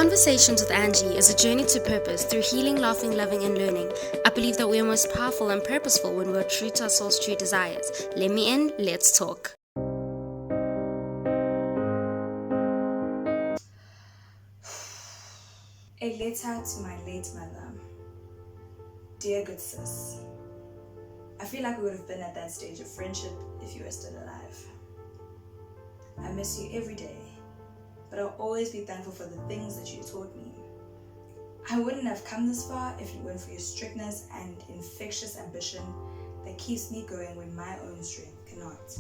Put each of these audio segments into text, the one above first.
Conversations with Angie is a journey to purpose through healing, laughing, loving, and learning. I believe that we are most powerful and purposeful when we are true to our soul's true desires. Let me in, let's talk. A letter to my late mother. Dear good sis, I feel like we would have been at that stage of friendship if you were still alive. I miss you every day, but I'll always be thankful for the things that you taught me. I wouldn't have come this far if it weren't for your strictness and infectious ambition that keeps me going when my own strength cannot.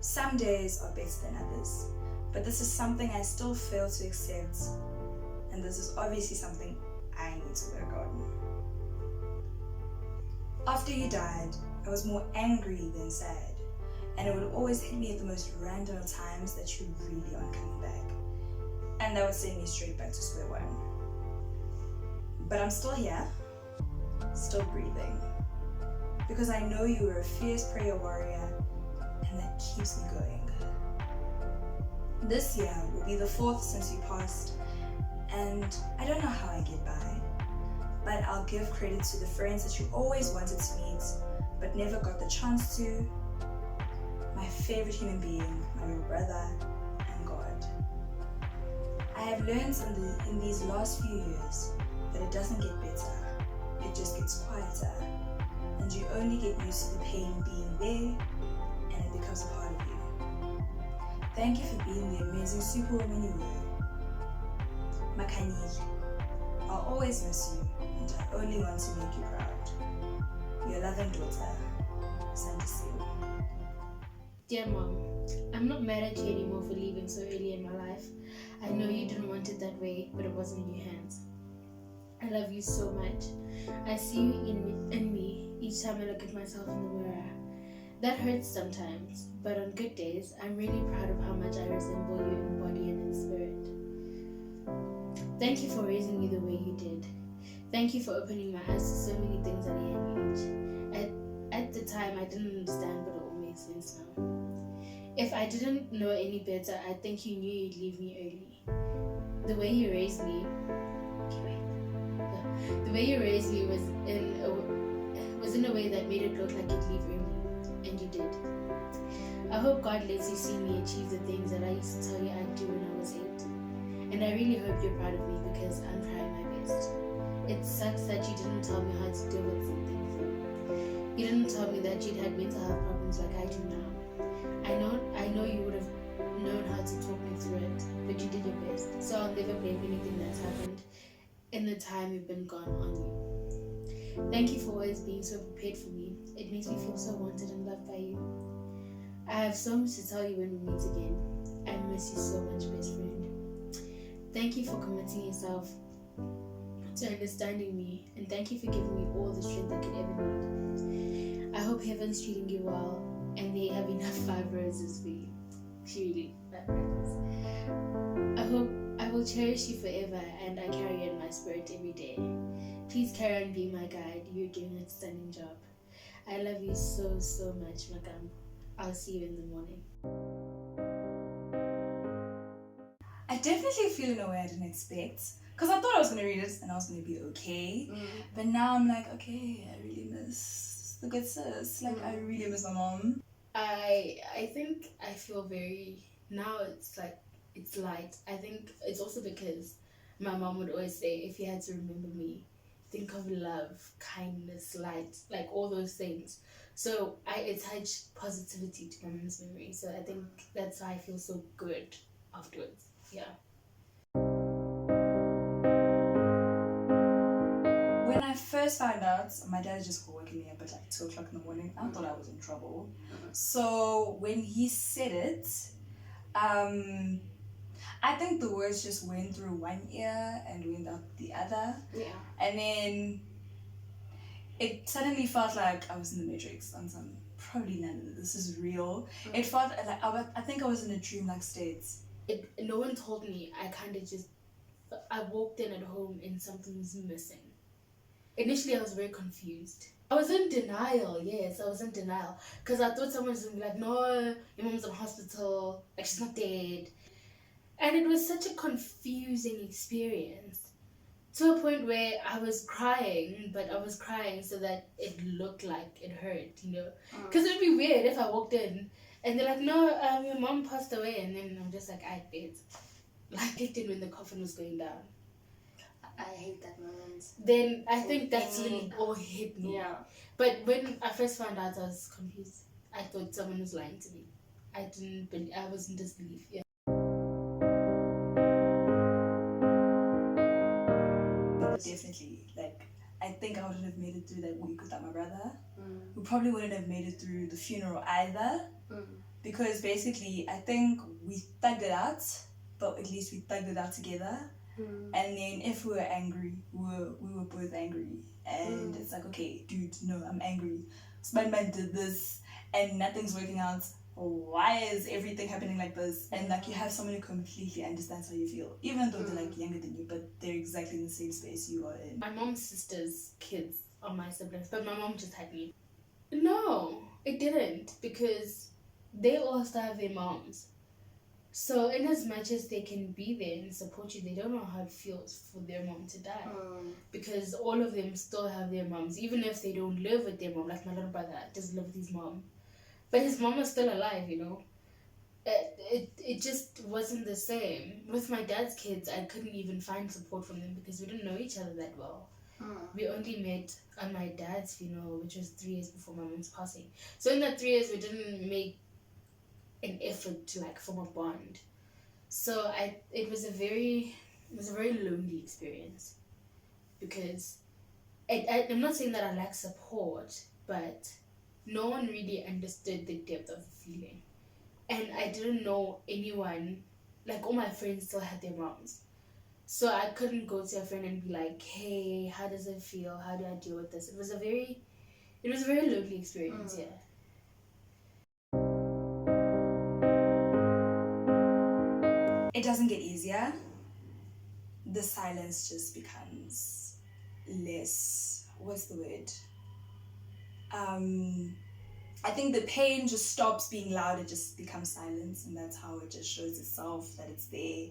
Some days are better than others, but this is something I still fail to accept, and this is obviously something I need to work on. After you died, I was more angry than sad, and it would always hit me at the most random times that you really aren't coming back, and that would send me straight back to square one. But I'm still here, still breathing, because I know you were a fierce prayer warrior, and that keeps me going. This year will be the 4th since you passed, and I don't know how I get by, but I'll give credit to the friends that you always wanted to meet, but never got the chance to. My favorite human being, my real brother, and God. I have learned in these last few years that it doesn't get better, it just gets quieter, and you only get used to the pain being there, and it becomes a part of you. Thank you for being the amazing superwoman you were. Makanyile, I'll always miss you, and I only want to make you proud. Your loving daughter, Sandisiwe. Dear Mom, I'm not mad at you anymore for leaving so early in my life. I know you didn't want it that way, but it wasn't in your hands. I love you so much. I see you in me each time I look at myself in the mirror. That hurts sometimes, but on good days, I'm really proud of how much I resemble you in body and in spirit. Thank you for raising me the way you did. Thank you for opening my eyes to so many things at a young age. At the time, I didn't understand, but it all makes sense now. If I didn't know any better, I think you knew you'd leave me early. The way you raised me was in a way that made it look like you'd leave early, and you did. I hope God lets you see me achieve the things that I used to tell you I'd do when I was 8. And I really hope you're proud of me because I'm trying my best. It sucks that you didn't tell me how to deal with something before. You didn't tell me that you'd had mental health problems like I do now. I know you would have known how to talk me through it, but you did your best. So I'll never blame anything that's happened in the time you've been gone on you. Thank you for always being so prepared for me. It makes me feel so wanted and loved by you. I have so much to tell you when we meet again. I miss you so much, best friend. Thank you for committing yourself to understanding me, and thank you for giving me all the strength I could ever need. I hope heaven's treating you well, and they have enough 5 roses for you. Truly, 5 roses. I will cherish you forever, and I carry you in my spirit every day. Please carry on being my guide. You're doing a stunning job. I love you so, so much, Makam. I'll see you in the morning. I definitely feel in a way I didn't expect, because I thought I was going to read it and I was going to be okay, but now I'm like, okay, I really miss the good sis. Like, I really miss my mom. I think I feel very, now it's like, it's light. I think it's also because my mom would always say, if you had to remember me, think of love, kindness, light, like all those things. So I attach positivity to my mom's memory. So I think that's why I feel so good afterwards. Yeah. When I first found out, my dad just woken me up at like 2 o'clock in the morning. I thought I was in trouble. So when he said it, I think the words just went through one ear and went out the other. Yeah. And then it suddenly felt like I was in the Matrix on some, probably none of this is real. It felt like I think I was in a dreamlike state. No one told me. I walked in at home and something was missing. Initially, I was very confused. I was in denial, yes, I was in denial. Because I thought someone was going to be like, no, your mom's in hospital, like she's not dead. And it was such a confused confusing experience. To a point where I was crying, but I was crying so that it looked like it hurt, Because it'd be weird if I walked in and they're like, no, your mom passed away. And then I'm just like, I bet. Like it did when the coffin was going down. I hate that moment. Then I think that's when it all hit me. Yeah. But when I first found out, I was confused. I thought someone was lying to me. I wasn't disbelief. Yeah. Definitely. Like, I think I wouldn't have made it through that week without my brother. We probably wouldn't have made it through the funeral either. Because basically, I think we thugged it out, but at least we thugged it out together. And then if we were angry, we were both angry. And it's like, okay, dude, no, I'm angry. Spider-Man did this and nothing's working out. Why is everything happening like this? And like you have someone who completely understands how you feel, even though they're like younger than you, but they're exactly in the same space you are in. My mom's sister's kids are my siblings, but my mom just had me. No, it didn't, because they all still have their moms. So in as much as they can be there and support you, they don't know how it feels for their mom to die. Because all of them still have their moms, even if they don't live with their mom. Like my little brother doesn't live with his mom. But his mom is still alive, It just wasn't the same. With my dad's kids, I couldn't even find support from them because we didn't know each other that well. We only met on my dad's funeral, which was 3 years before my mom's passing. So in that 3 years, we didn't make an effort to like form a bond. So it was a very lonely experience, because I'm not saying that I lack support, but no one really understood the depth of the feeling. And I didn't know anyone, like all my friends still had their moms. So I couldn't go to a friend and be like, hey, how does it feel? How do I deal with this? It was a very lonely experience, yeah. It doesn't get easier. The silence just becomes less, what's the word? I think the pain just stops being loud, it just becomes silence, and that's how it just shows itself that it's there.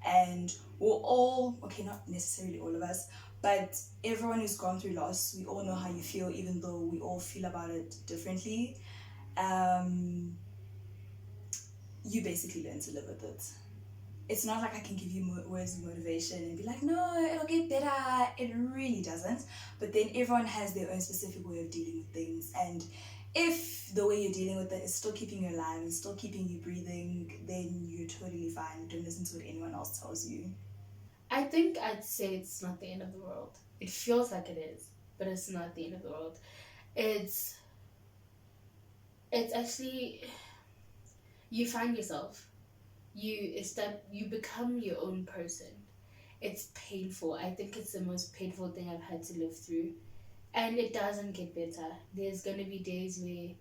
And we're all, okay, not necessarily all of us, but everyone who's gone through loss, we all know how you feel, even though we all feel about it differently. You basically learn to live with it. It's not like I can give you words of motivation and be like, no, it'll get better. It really doesn't. But then everyone has their own specific way of dealing with things. And if the way you're dealing with it is still keeping you alive and still keeping you breathing, then you're totally fine. Don't listen to what anyone else tells you. I think I'd say it's not the end of the world. It feels like it is, but it's not the end of the world. It's actually, you find yourself. You become your own person. It's painful. I think it's the most painful thing I've had to live through. And it doesn't get better. There's going to be days where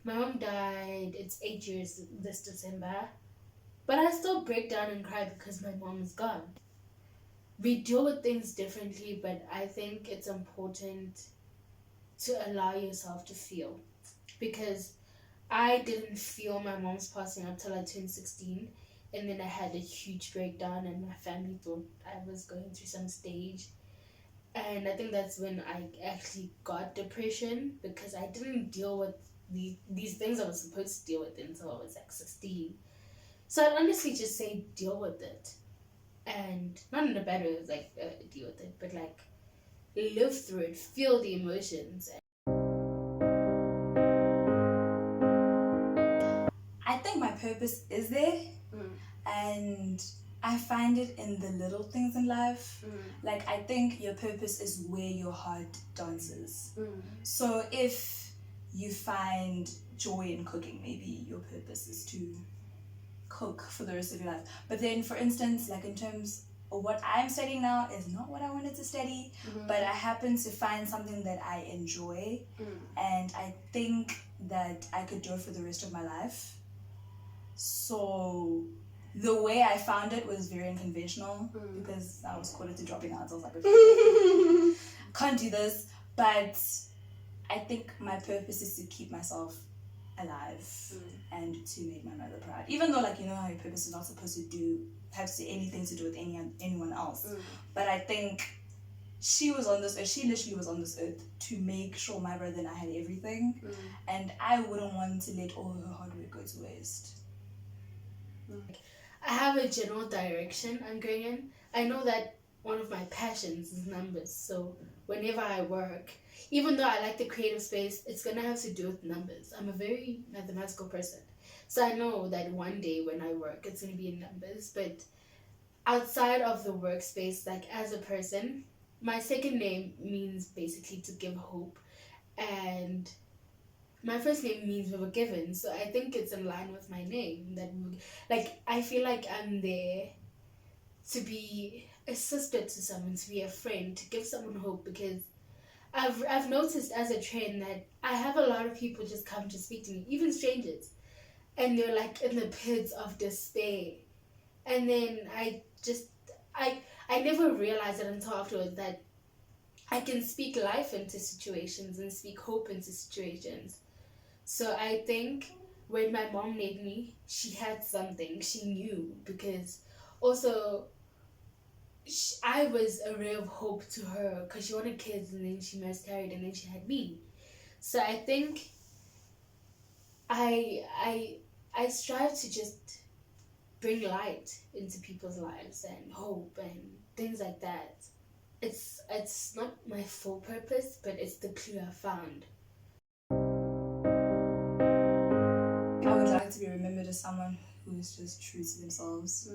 my mom died. It's 8 years this December. But I still break down and cry because my mom is gone. We deal with things differently, but I think it's important to allow yourself to feel. Because I didn't feel my mom's passing until I turned 16. And then I had a huge breakdown and my family thought I was going through some stage. And I think that's when I actually got depression, because I didn't deal with these things I was supposed to deal with until I was like 16. So I'd honestly just say deal with it. And not in a bad way, like deal with it, but like live through it, feel the emotions. I think my purpose is there. And I find it in the little things in life. Like, I think your purpose is where your heart dances. So if you find joy in cooking, maybe your purpose is to cook for the rest of your life. But then, for instance, like in terms of what I'm studying now is not what I wanted to study, but I happen to find something that I enjoy, and I think that I could do it for the rest of my life. So the way I found it was very unconventional, because I was called to dropping out. So I was like, okay, can't do this. But I think my purpose is to keep myself alive and to make my mother proud. Even though, like, you know how your purpose is not supposed to have anything to do with anyone else. But I think she literally was on this earth to make sure my brother and I had everything. And I wouldn't want to let all her hard work go to waste. I have a general direction I'm going in. I know that one of my passions is numbers. So whenever I work, even though I like the creative space, it's going to have to do with numbers. I'm a very mathematical person. So I know that one day when I work, it's going to be in numbers. But outside of the workspace, like as a person, my second name means basically to give hope. And my first name means we were given. So I think it's in line with my name. I feel like I'm there to be a sister to someone, to be a friend, to give someone hope, because I've noticed as a trend that I have a lot of people just come to speak to me, even strangers, and they're like in the pits of despair. And then I never realized it until afterwards that I can speak life into situations and speak hope into situations. So I think when my mom made me, she had something, she knew, because also I was a ray of hope to her because she wanted kids and then she miscarried and then she had me. So I think I strive to just bring light into people's lives and hope and things like that. It's not my full purpose, but it's the clue I found. I would like to be remembered as someone who is just true to themselves.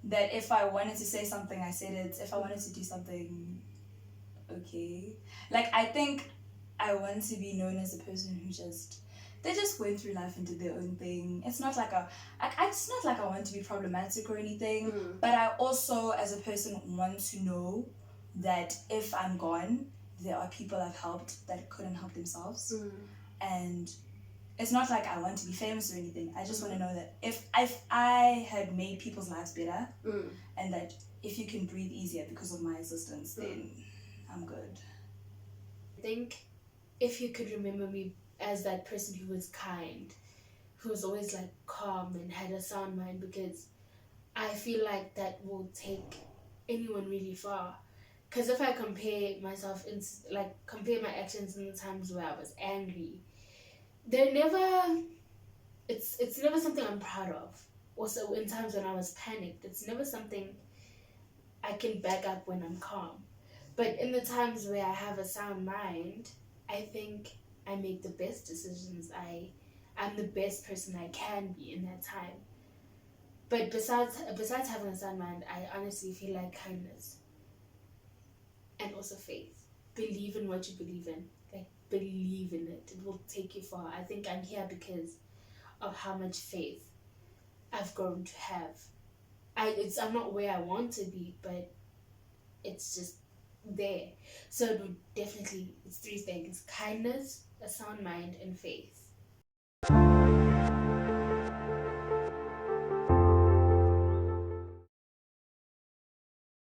That if I wanted to say something, I said it. If I wanted to do something, okay. Like, I think I want to be known as a person who they just went through life and did their own thing. It's not like it's not like I want to be problematic or anything, but I also, as a person, want to know that if I'm gone, there are people I've helped that couldn't help themselves. And it's not like I want to be famous or anything. I just want to know that if I had made people's lives better, and that if you can breathe easier because of my existence, then I'm good. I think if you could remember me as that person who was kind, who was always like calm and had a sound mind, because I feel like that will take anyone really far. Because if I compare myself, compare my actions in the times where I was angry, it's never something I'm proud of. Also, in times when I was panicked, it's never something I can back up when I'm calm. But in the times where I have a sound mind, I think I make the best decisions. I'm the best person I can be in that time. But besides having a sound mind, I honestly feel like kindness and also faith. Believe in what you believe in. Like, believe in it. It will take you far. I think I'm here because of how much faith I've grown to have. I'm not where I want to be, but it's just there. So it would definitely, it's three things: kindness, a sound mind, and faith.